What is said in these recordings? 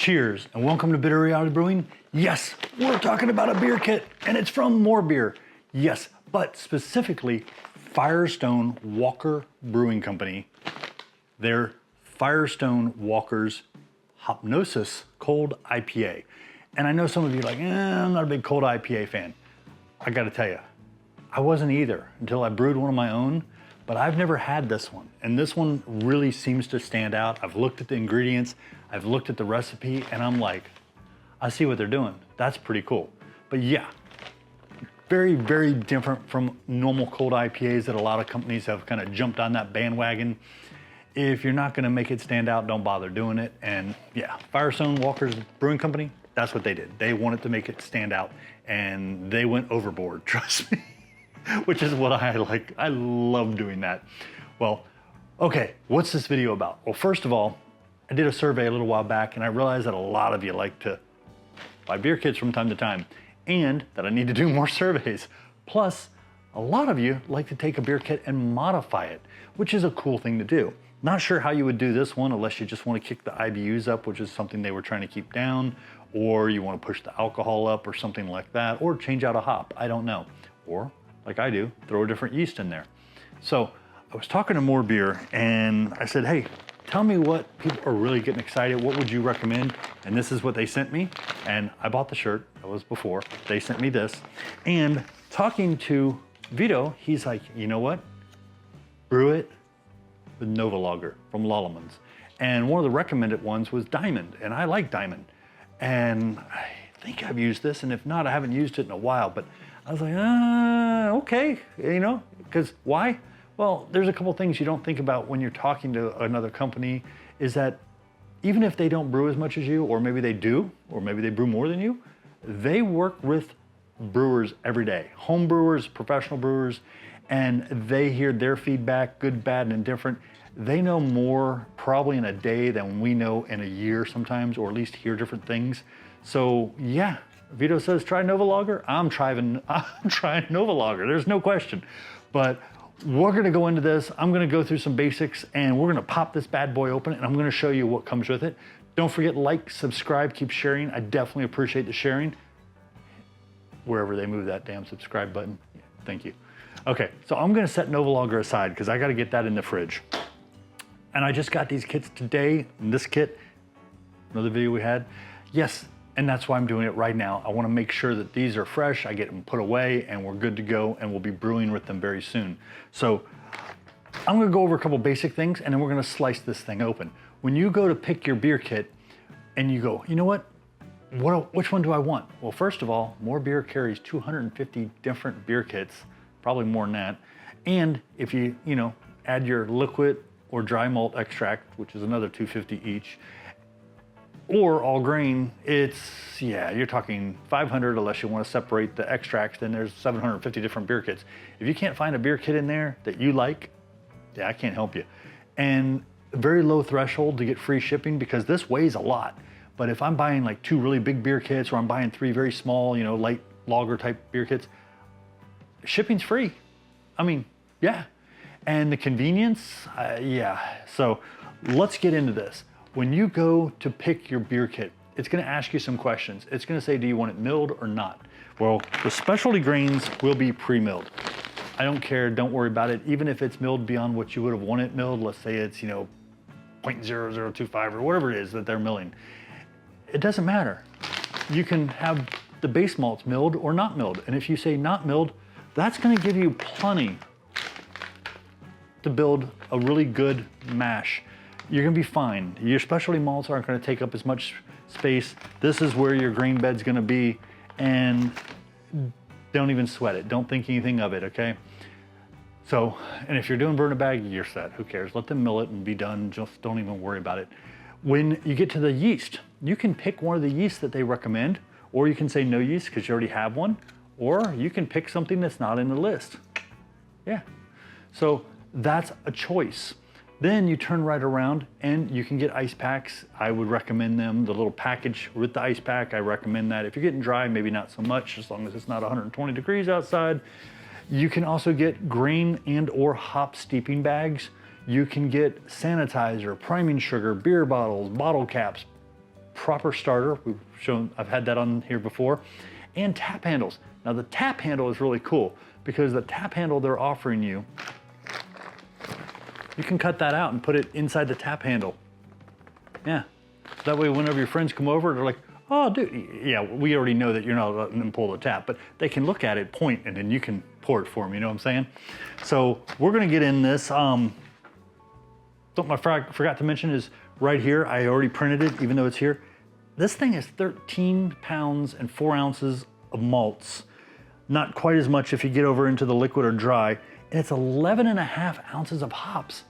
Cheers and welcome to Bitter Reality Brewing. Yes, we're talking about a beer kit and it's from MoreBeer. Yes, but specifically Firestone Walker Brewing Company. Their Firestone Walker's Hopnosis Cold IPA. And I know some of you are like, I'm not a big cold IPA fan. I gotta tell you, I wasn't either until I brewed one of my own, but I've never had this one. And this one really seems to stand out. I've looked at the ingredients, I've looked at the recipe, and I'm like, I see what they're doing. That's pretty cool. But yeah, very, very different from normal cold IPAs that a lot of companies have kind of jumped on that bandwagon. If you're not gonna make it stand out, don't bother doing it. And yeah, Firestone Walker Brewing Company, that's what they did. They wanted to make it stand out and they went overboard, trust me, which is what I like. I love doing that. Well, okay, what's this video about? Well, first of all, I did a survey a little while back and I realized that a lot of you like to buy beer kits from time to time and that I need to do more surveys. Plus, a lot of you like to take a beer kit and modify it, which is a cool thing to do. Not sure how you would do this one unless you just want to kick the IBUs up, which is something they were trying to keep down, or you want to push the alcohol up or something like that, or change out a hop, I don't know. Or, like I do, throw a different yeast in there. So I was talking to MoreBeer and I said, hey, tell me what people are really getting excited. What would you recommend? And this is what they sent me. And I bought the shirt, that was before. They sent me this. And talking to Vito, he's like, you know what? Brew it with Nova Lager from Lallemand. And one of the recommended ones was Diamond, and I like Diamond. And I think I've used this, and if not, I haven't used it in a while, but I was like, okay, you know, because why? Well, there's a couple things you don't think about when you're talking to another company, is that even if they don't brew as much as you, or maybe they do, or maybe they brew more than you, they work with brewers every day, home brewers, professional brewers, and they hear their feedback, good, bad, and indifferent. They know more probably in a day than we know in a year sometimes, or at least hear different things. So yeah, Vito says try Nova Lager. I'm trying Nova Lager, there's no question. But we're gonna go into this, I'm gonna go through some basics, and we're gonna pop this bad boy open, and I'm gonna show you what comes with it. Don't forget, like, subscribe, keep sharing. I definitely appreciate the sharing. Wherever they move that damn subscribe button. Yeah, thank you. Okay, so I'm gonna set Nova Lager aside because I gotta get that in the fridge. And I just got these kits today, and this kit, another video we had. Yes, and that's why I'm doing it right now. I wanna make sure that these are fresh, I get them put away, and we're good to go, and we'll be brewing with them very soon. So I'm gonna go over a couple basic things, and then we're gonna slice this thing open. When you go to pick your beer kit, and you go, you know what? Which one do I want? Well, first of all, MoreBeer carries 250 different beer kits, probably more than that. And if you add your liquid or dry malt extract, which is another 250 each, or all grain, you're talking 500 unless you want to separate the extracts, then there's 750 different beer kits. If you can't find a beer kit in there that you like, yeah, I can't help you. And very low threshold to get free shipping because this weighs a lot. But if I'm buying like 2 really big beer kits, or I'm buying 3 very small, light lager type beer kits, shipping's free. I mean, yeah. And the convenience, yeah. So let's get into this. When you go to pick your beer kit, it's gonna ask you some questions. It's gonna say, do you want it milled or not? Well, the specialty grains will be pre-milled. I don't care, don't worry about it. Even if it's milled beyond what you would have wanted milled, let's say it's 0.0025 or whatever it is that they're milling. It doesn't matter. You can have the base malts milled or not milled. And if you say not milled, that's gonna give you plenty to build a really good mash. You're gonna be fine. Your specialty malts aren't gonna take up as much space. This is where your grain bed's gonna be, and don't even sweat it. Don't think anything of it, okay? So, and if you're doing burn a bag, you're set. Who cares? Let them mill it and be done. Just don't even worry about it. When you get to the yeast, you can pick one of the yeasts that they recommend, or you can say no yeast because you already have one, or you can pick something that's not in the list. Yeah, so that's a choice. Then you turn right around and you can get ice packs. I would recommend them, the little package with the ice pack, I recommend that. If you're getting dry, maybe not so much, as long as it's not 120 degrees outside. You can also get grain and or hop steeping bags. You can get sanitizer, priming sugar, beer bottles, bottle caps, proper starter. I've had that on here before, and tap handles. Now the tap handle is really cool because the tap handle they're offering you, you can cut that out and put it inside the tap handle. Yeah, so that way whenever your friends come over, they're like, oh dude, yeah, we already know that you're not letting them pull the tap, but they can look at it, point, and then you can pour it for them, you know what I'm saying? So we're gonna get in this. Something I forgot to mention is right here, I already printed it, even though it's here. This thing is 13 pounds and 4 ounces of malts. Not quite as much if you get over into the liquid or dry. And it's 11.5 ounces of hops,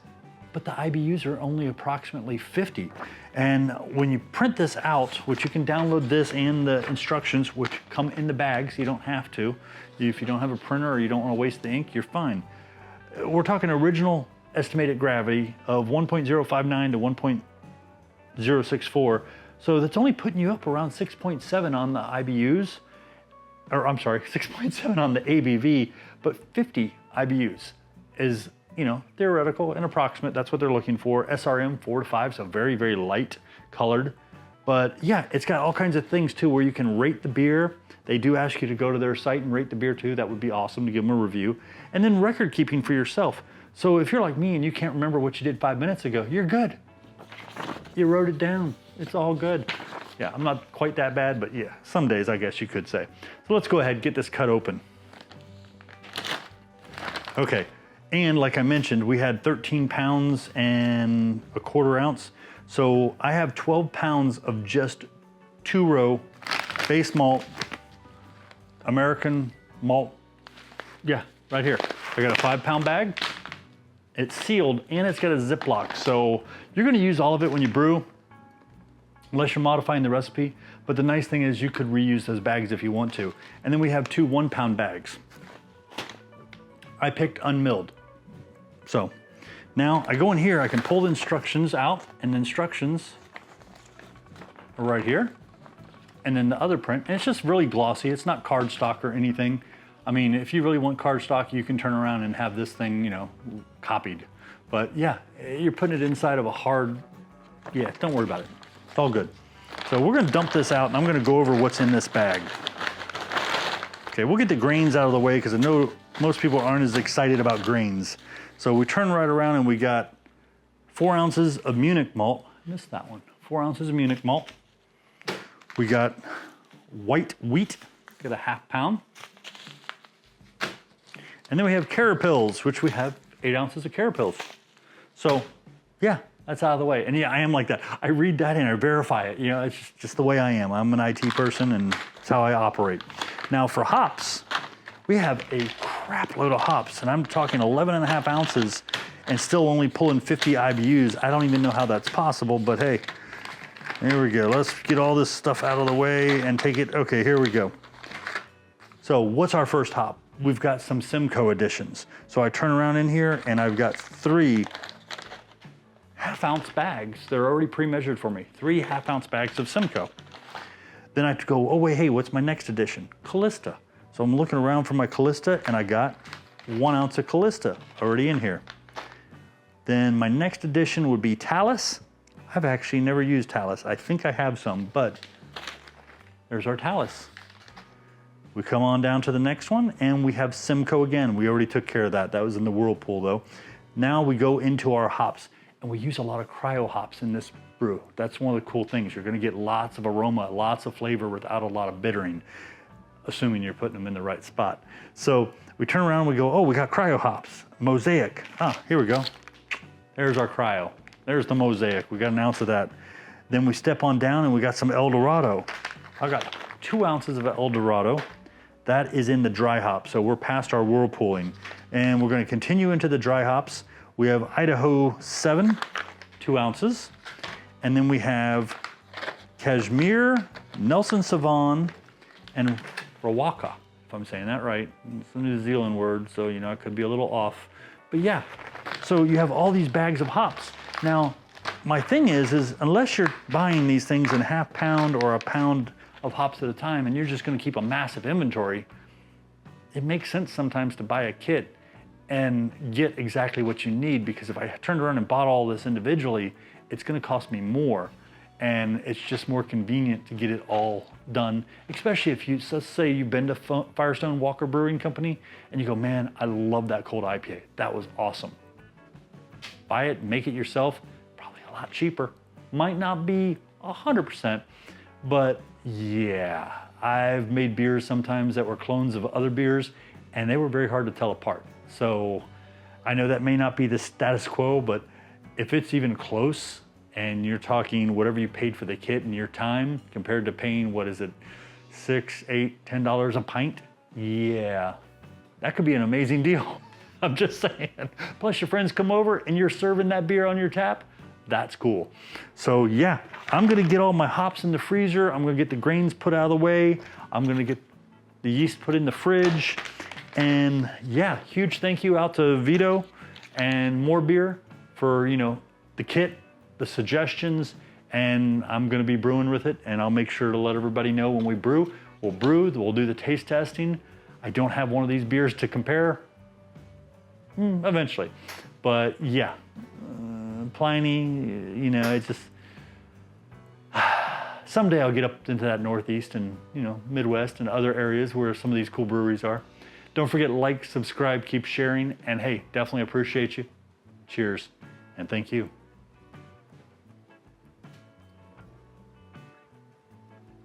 but the IBUs are only approximately 50. And when you print this out, which you can download this and the instructions, which come in the bags, you don't have to. If you don't have a printer or you don't want to waste the ink, you're fine. We're talking original estimated gravity of 1.059 to 1.064. So that's only putting you up around 6.7 on the IBUs, or I'm sorry, 6.7 on the ABV, but 50 IBUs is, you know, theoretical and approximate. That's what they're looking for. SRM 4 to 5, so very, very light colored. But yeah, it's got all kinds of things too where you can rate the beer. They do ask you to go to their site and rate the beer too. That would be awesome to give them a review. And then record keeping for yourself. So if you're like me and you can't remember what you did 5 minutes ago, you're good. You wrote it down. It's all good. Yeah, I'm not quite that bad, but yeah, some days I guess you could say. So let's go ahead and get this cut open. Okay, and like I mentioned, we had 13 pounds and a quarter ounce. So I have 12 pounds of just 2-row base malt, American malt. Yeah, right here. I got a 5-pound bag. It's sealed and it's got a Ziploc. So you're gonna use all of it when you brew, unless you're modifying the recipe. But the nice thing is you could reuse those bags if you want to. And then we have 2 1-pound bags. I picked unmilled. So now I go in here, I can pull the instructions out, and the instructions are right here. And then the other print, and it's just really glossy. It's not cardstock or anything. I mean, if you really want cardstock, you can turn around and have this thing, you know, copied. But yeah, you're putting it inside of a hard, yeah, don't worry about it. It's all good. So we're gonna dump this out and I'm gonna go over what's in this bag. Okay, we'll get the grains out of the way because I know most people aren't as excited about grains. So we turn right around and we got 4 ounces of Munich malt. I missed that one. 4 ounces of Munich malt. We got white wheat, got a 1/2 pound. And then we have carapils, which we have 8 ounces of carapils. So yeah, that's out of the way. And yeah, I am like that. I read that and I verify it. You know, it's just the way I am. I'm an IT person and it's how I operate. Now for hops, we have a crap load of hops, and I'm talking 11.5 ounces and still only pulling 50 IBUs. I don't even know how that's possible, but hey, here we go. Let's get all this stuff out of the way and take it. Okay, here we go. So what's our first hop? We've got some Simcoe additions. So I turn around in here and I've got 3 1/2-ounce bags. They're already pre-measured for me. 3 1/2-ounce bags of Simcoe. Then I have to go, oh wait, hey, what's my next addition? Callista. So I'm looking around for my Callista and I got 1 ounce of Callista already in here. Then my next addition would be Talus. I've actually never used Talus. I think I have some, but there's our Talus. We come on down to the next one and we have Simcoe again. We already took care of that. That was in the Whirlpool though. Now we go into our hops and we use a lot of cryo hops in this brew. That's one of the cool things. You're gonna get lots of aroma, lots of flavor without a lot of bittering, assuming you're putting them in the right spot. So we turn around and we go, oh, we got cryo hops, Mosaic. Ah, here we go. There's our cryo. There's the Mosaic. We got an ounce of that. Then we step on down and we got some El Dorado. I got 2 ounces of El Dorado. That is in the dry hop. So we're past our whirlpooling. And we're gonna continue into the dry hops. We have Idaho 7, 2 ounces. And then we have Kashmir, Nelson Sauvin, and Rawaka, if I'm saying that right. It's a New Zealand word, so you know, it could be a little off. But yeah, so you have all these bags of hops. Now, my thing is unless you're buying these things in 1/2 pound or a pound of hops at a time and you're just gonna keep a massive inventory, it makes sense sometimes to buy a kit and get exactly what you need, because if I turned around and bought all this individually, it's gonna cost me more. and it's just more convenient to get it all done, especially if you, let's say you've been to Firestone Walker Brewing Company and you go, man, I love that cold IPA. That was awesome. Buy it, make it yourself, probably a lot cheaper. Might not be 100%, but yeah, I've made beers sometimes that were clones of other beers and they were very hard to tell apart. So I know that may not be the status quo, but if it's even close, and you're talking whatever you paid for the kit and your time compared to paying, what is it, $6, $8, $10 a pint? Yeah, that could be an amazing deal. I'm just saying. Plus your friends come over and you're serving that beer on your tap. That's cool. So yeah, I'm gonna get all my hops in the freezer. I'm gonna get the grains put out of the way. I'm gonna get the yeast put in the fridge. And yeah, huge thank you out to Vito and MoreBeer for, you know, the kit, the suggestions, and I'm gonna be brewing with it, and I'll make sure to let everybody know when we brew. We'll do the taste testing. I don't have one of these beers to compare, eventually. But yeah, Pliny, you know, it's just, someday I'll get up into that Northeast and, you know, Midwest and other areas where some of these cool breweries are. Don't forget to like, subscribe, keep sharing, and hey, definitely appreciate you. Cheers, and thank you.